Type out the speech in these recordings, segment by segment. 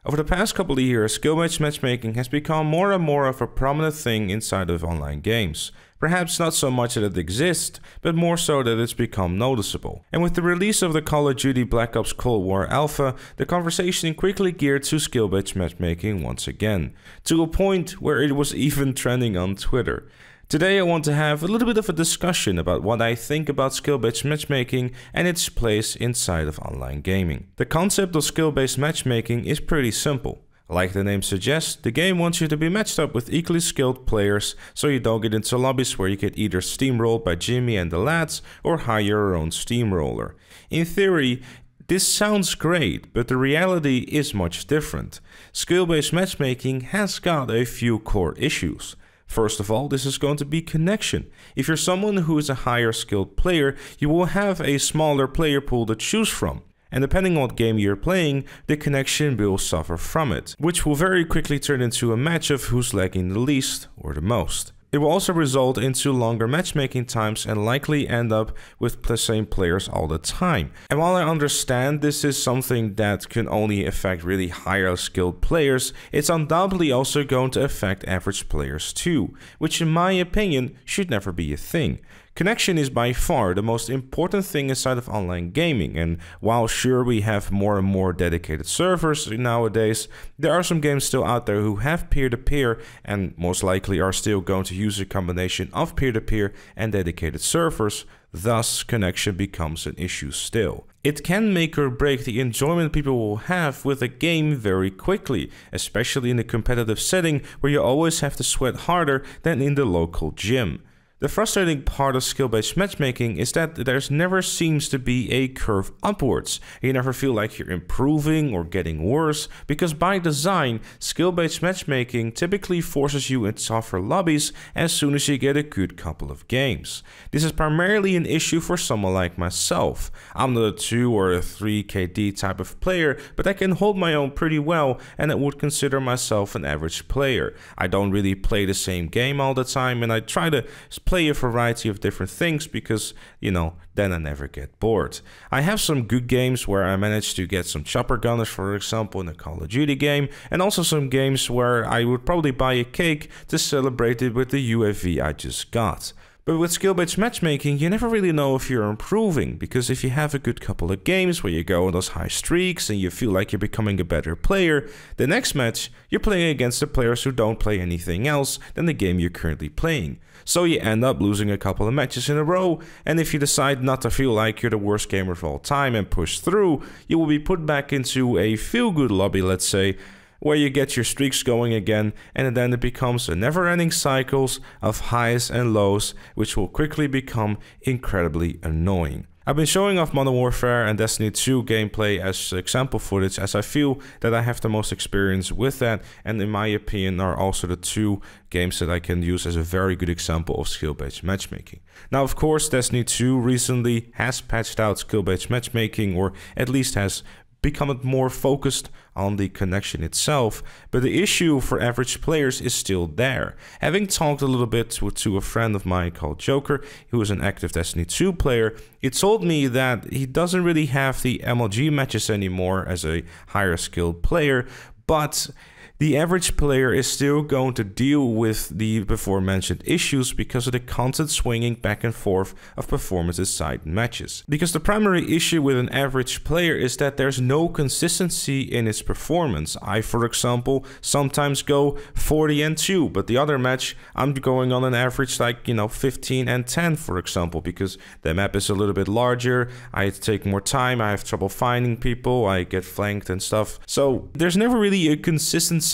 Over the past couple of years, skill-based matchmaking has become more and more of a prominent thing inside of online games. Perhaps not so much that it exists, but more so that it's become noticeable. And with the release of the Call of Duty Black Ops Cold War Alpha, the conversation quickly geared to skill-based matchmaking once again, to a point where it was even trending on Twitter. Today I want to have a little bit of a discussion about what I think about skill-based matchmaking and its place inside of online gaming. The concept of skill-based matchmaking is pretty simple. Like the name suggests, the game wants you to be matched up with equally skilled players so you don't get into lobbies where you get either steamrolled by Jimmy and the lads or hire your own steamroller. In theory, this sounds great, but the reality is much different. Skill-based matchmaking has got a few core issues. First of all, this is going to be connection. If you're someone who is a higher skilled player, you will have a smaller player pool to choose from. And depending on what game you're playing, the connection will suffer from it, which will very quickly turn into a match of who's lagging the least or the most. It will also result into longer matchmaking times and likely end up with the same players all the time. And while I understand this is something that can only affect really higher skilled players, it's undoubtedly also going to affect average players too, which in my opinion should never be a thing. Connection is by far the most important thing inside of online gaming, and while sure we have more and more dedicated servers nowadays, there are some games still out there who have peer-to-peer and most likely are still going to use a combination of peer-to-peer and dedicated servers, thus connection becomes an issue still. It can make or break the enjoyment people will have with a game very quickly, especially in a competitive setting where you always have to sweat harder than in the local gym. The frustrating part of skill-based matchmaking is that there never seems to be a curve upwards. You never feel like you're improving or getting worse, because by design, skill-based matchmaking typically forces you into tougher lobbies as soon as you get a good couple of games. This is primarily an issue for someone like myself. I'm not a 2 or a 3 KD type of player, but I can hold my own pretty well, and I would consider myself an average player. I don't really play the same game all the time, and I try to play a variety of different things because, then I never get bored. I have some good games where I managed to get some chopper gunners, for example, in a Call of Duty game, and also some games where I would probably buy a cake to celebrate it with the UAV I just got. But with skill-based matchmaking, you never really know if you're improving, because if you have a good couple of games where you go on those high streaks and you feel like you're becoming a better player, the next match you're playing against the players who don't play anything else than the game you're currently playing. So you end up losing a couple of matches in a row, and if you decide not to feel like you're the worst gamer of all time and push through, you will be put back into a feel-good lobby, let's say, where you get your streaks going again, and then it becomes a never-ending cycles of highs and lows, which will quickly become incredibly annoying. I've been showing off Modern Warfare and Destiny 2 gameplay as example footage, as I feel that I have the most experience with that, and in my opinion are also the two games that I can use as a very good example of skill-based matchmaking. Now, of course, Destiny 2 recently has patched out skill-based matchmaking, or at least has become more focused on the connection itself, but the issue for average players is still there. Having talked a little bit to a friend of mine called Joker, who is an active Destiny 2 player, he told me that he doesn't really have the MLG matches anymore as a higher skilled player, but the average player is still going to deal with the before mentioned issues because of the constant swinging back and forth of performance inside matches. Because the primary issue with an average player is that there's no consistency in its performance. I, for example, sometimes go 40-2, but the other match I'm going on an average like 15-10, for example, because the map is a little bit larger, I take more time, I have trouble finding people, I get flanked and stuff. So there's never really a consistency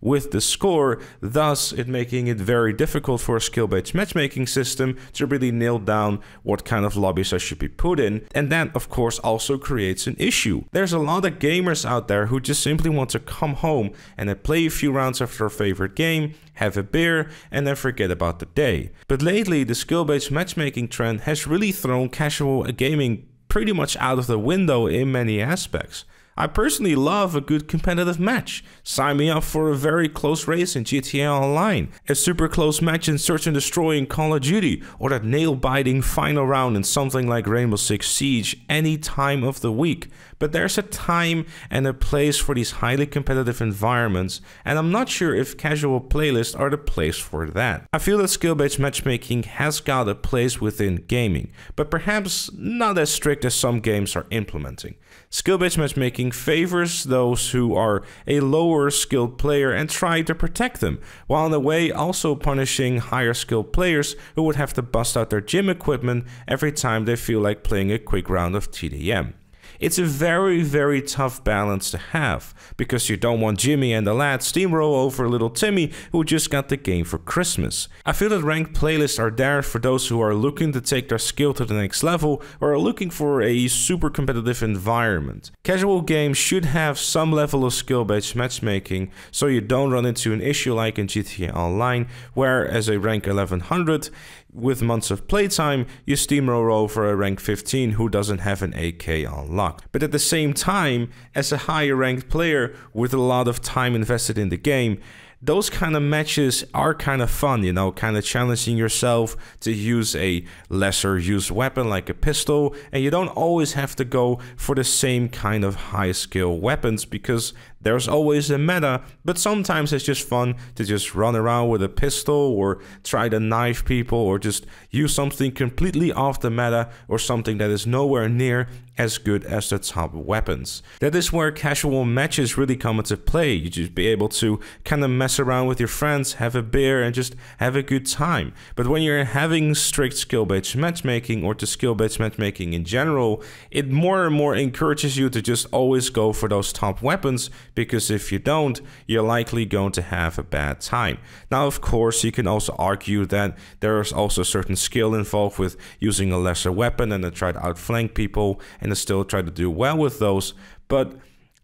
with the score, thus it making it very difficult for a skill-based matchmaking system to really nail down what kind of lobbies I should be put in, and that of course also creates an issue. There's a lot of gamers out there who just simply want to come home and then play a few rounds of their favorite game, have a beer, and then forget about the day. But lately the skill-based matchmaking trend has really thrown casual gaming pretty much out of the window in many aspects. I personally love a good competitive match. Sign me up for a very close race in GTA Online, a super close match in Search and Destroy in Call of Duty, or that nail-biting final round in something like Rainbow Six Siege any time of the week. But there's a time and a place for these highly competitive environments, and I'm not sure if casual playlists are the place for that. I feel that skill-based matchmaking has got a place within gaming, but perhaps not as strict as some games are implementing. Skill-based matchmaking favors those who are a lower skilled player and try to protect them, while in a way also punishing higher skilled players who would have to bust out their gym equipment every time they feel like playing a quick round of TDM. It's a very, very tough balance to have, because you don't want Jimmy and the lad steamroll over little Timmy who just got the game for Christmas. I feel that ranked playlists are there for those who are looking to take their skill to the next level or are looking for a super competitive environment. Casual games should have some level of skill-based matchmaking, so you don't run into an issue like in GTA Online, where as a rank 1100, with months of playtime, you steamroll over a rank 15 who doesn't have an AK unlocked. But at the same time, as a higher ranked player with a lot of time invested in the game, those kind of matches are kind of fun, you know, kind of challenging yourself to use a lesser used weapon like a pistol, and you don't always have to go for the same kind of high skill weapons because there's always a meta, but sometimes it's just fun to just run around with a pistol or try to knife people or just use something completely off the meta or something that is nowhere near as good as the top weapons. That is where casual matches really come into play. You just be able to kind of mess around with your friends, have a beer and just have a good time. But when you're having strict skill-based matchmaking or just skill-based matchmaking in general, it more and more encourages you to just always go for those top weapons, because if you don't, you're likely going to have a bad time. Now, of course, you can also argue that there is also certain skill involved with using a lesser weapon and then try to outflank people and still try to do well with those, but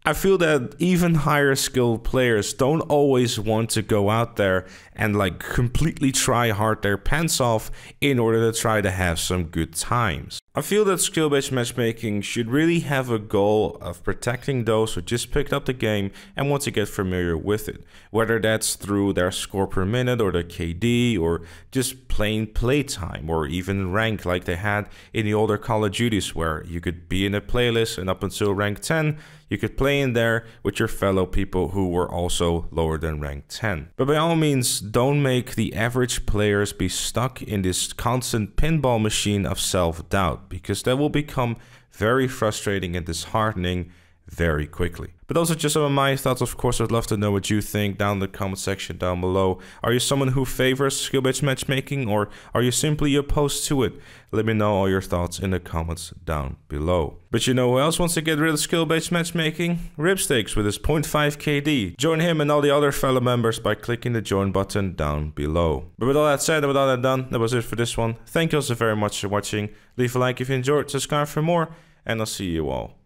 I feel that even higher skilled players don't always want to go out there and like completely try hard their pants off in order to try to have some good times. I feel that skill-based matchmaking should really have a goal of protecting those who just picked up the game and want to get familiar with it, whether that's through their score per minute or their KD or just plain playtime or even rank like they had in the older Call of Duties, where you could be in a playlist and up until rank 10 you could play in there with your fellow people who were also lower than rank 10. But by all means, don't make the average players be stuck in this constant pinball machine of self-doubt, because that will become very frustrating and disheartening very quickly. But those are just some of my thoughts. Of course, I'd love to know what you think down in the comment section down below. Are you someone who favors skill-based matchmaking, or are you simply opposed to it? Let me know all your thoughts in the comments down below. But you know who else wants to get rid of skill-based matchmaking? Ripsticks with his 0.5 KD. Join him and all the other fellow members by clicking the join button down below. But with all that said and with all that done, that was it for this one. Thank you all so very much for watching. Leave a like if you enjoyed, subscribe for more, and I'll see you all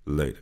later.